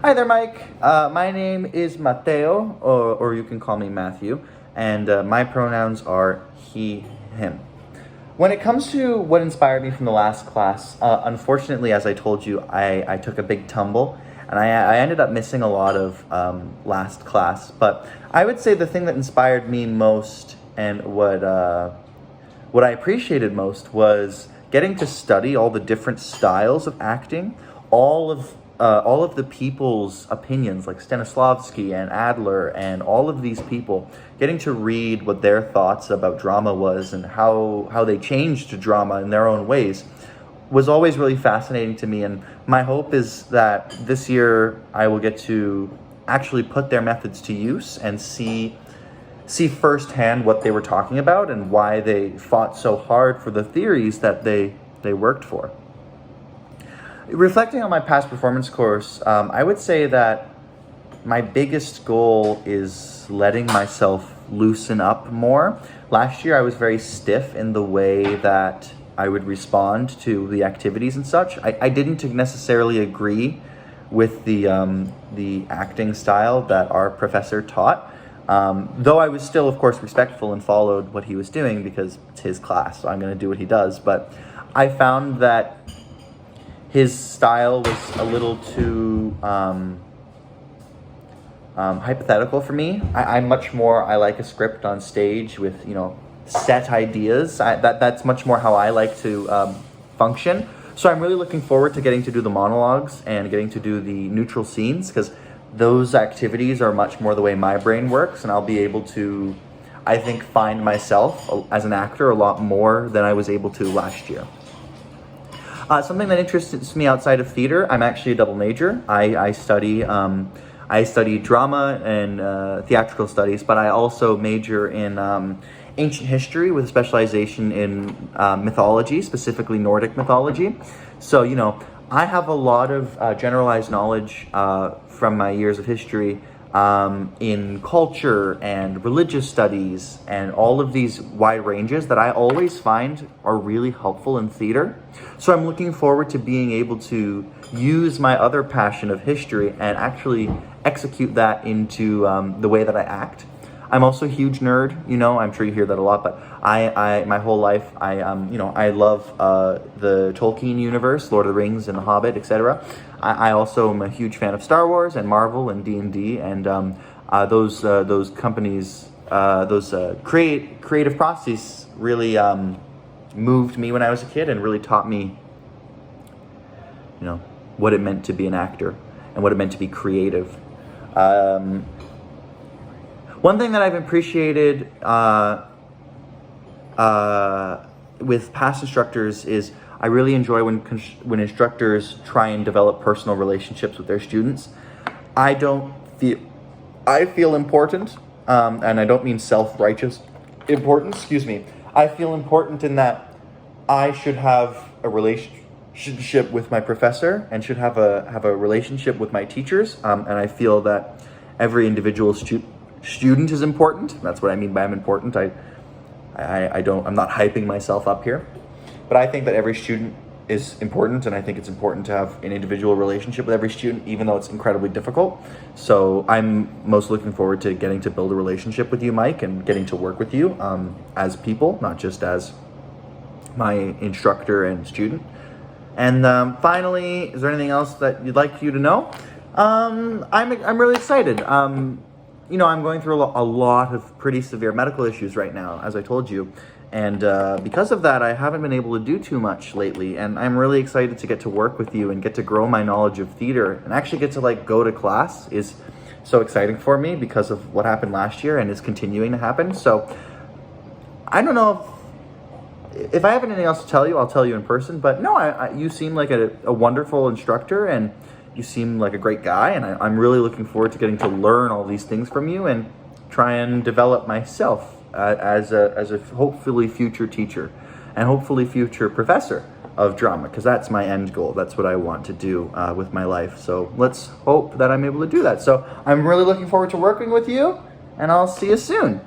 Hi there, Mike. My name is Mateo, or you can call me Matthew, and my pronouns are he, him. When it comes to what inspired me from the last class, unfortunately, as I told you, I took a big tumble, and I ended up missing a lot of last class. But I would say the thing that inspired me most and what I appreciated most was getting to study all the different styles of acting, all of the people's opinions, like Stanislavski and Adler, and all of these people, getting to read what their thoughts about drama was and how they changed to drama in their own ways, was always really fascinating to me. And my hope is that this year I will get to actually put their methods to use and see firsthand what they were talking about and why they fought so hard for the theories that they worked for. Reflecting on my past performance course, I would say that my biggest goal is letting myself loosen up more. Last year I was very stiff in the way that I would respond to the activities and such. I didn't necessarily agree with the acting style that our professor taught, though I was still, of course, respectful and followed what he was doing because it's his class, so I'm going to do what he does. But I found that his style was a little too hypothetical for me. I like a script on stage with, set ideas. That's much more how I like to function. So I'm really looking forward to getting to do the monologues and getting to do the neutral scenes, because those activities are much more the way my brain works, and I'll be able to, I think, find myself as an actor a lot more than I was able to last year. Something that interests me outside of theater, I'm actually a double major. I study drama and theatrical studies, but I also major in ancient history with a specialization in mythology, specifically Nordic mythology. So, I have a lot of generalized knowledge from my years of history in culture and religious studies and all of these wide ranges that I always find are really helpful in theater. So I'm looking forward to being able to use my other passion of history and actually execute that into the way that I act. I'm also a huge nerd, I'm sure you hear that a lot, but I my whole life, I love the Tolkien universe, Lord of the Rings and The Hobbit, etc. I also am a huge fan of Star Wars and Marvel and D&D, and those companies, creative processes really moved me when I was a kid and really taught me, what it meant to be an actor and what it meant to be creative. One thing that I've appreciated with past instructors is I really enjoy when instructors try and develop personal relationships with their students. I feel important, and I don't mean self-righteous importance, I feel important in that I should have a relationship with my professor and should have a relationship with my teachers, and I feel that every individual student is important. That's what I mean by I'm important. I'm not hyping myself up here, but I think that every student is important, and I think it's important to have an individual relationship with every student, even though it's incredibly difficult. So I'm most looking forward to getting to build a relationship with you, Mike, and getting to work with you as people, not just as my instructor and student. And finally, is there anything else that you'd like you to know? I'm really excited. I'm going through a lot of pretty severe medical issues right now, as I told you. And because of that, I haven't been able to do too much lately. And I'm really excited to get to work with you and get to grow my knowledge of theater and actually get to go to class is so exciting for me because of what happened last year and is continuing to happen. So I don't know if I have anything else to tell you, I'll tell you in person. But no, you seem like a wonderful instructor, and you seem like a great guy, and I'm really looking forward to getting to learn all these things from you and try and develop myself as a hopefully future teacher and hopefully future professor of drama, because that's my end goal. That's what I want to do with my life. So let's hope that I'm able to do that. So I'm really looking forward to working with you, and I'll see you soon.